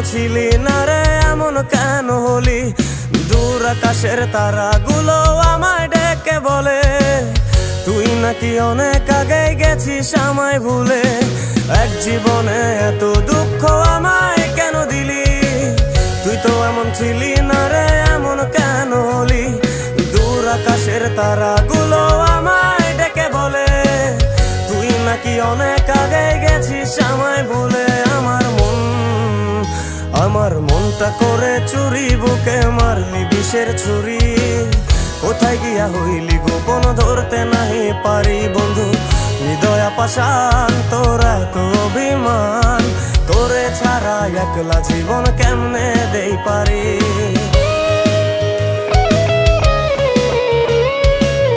ছিলি না রে এমন কেন হলি? দূর আকাশের তারাগুলো আমায় ডেকে বলে তুই নাকি অনেক আগে গেছিস আমায় ভুলে। এক জীবনে এত দুঃখ আমায় কেন দিলি? তুই তো এমন ছিলি না রে এমন কেন হলি? দূর আকাশের তারাগুলো আমায় ডেকে বলে তুই নাকি অনেক আগে গেছিস আমায় ভুলে। আমার মনটা করে চুরি, বুকে মারলি বিষের ছুরি। কোথায় গিয়া হইলি গোপন ধরতে নাহি পারি বন্ধু। হৃদয় পাষাণ তোর এত অভিমান, তোরে ছাড়া একলা জীবন কেমনে দেই পারি।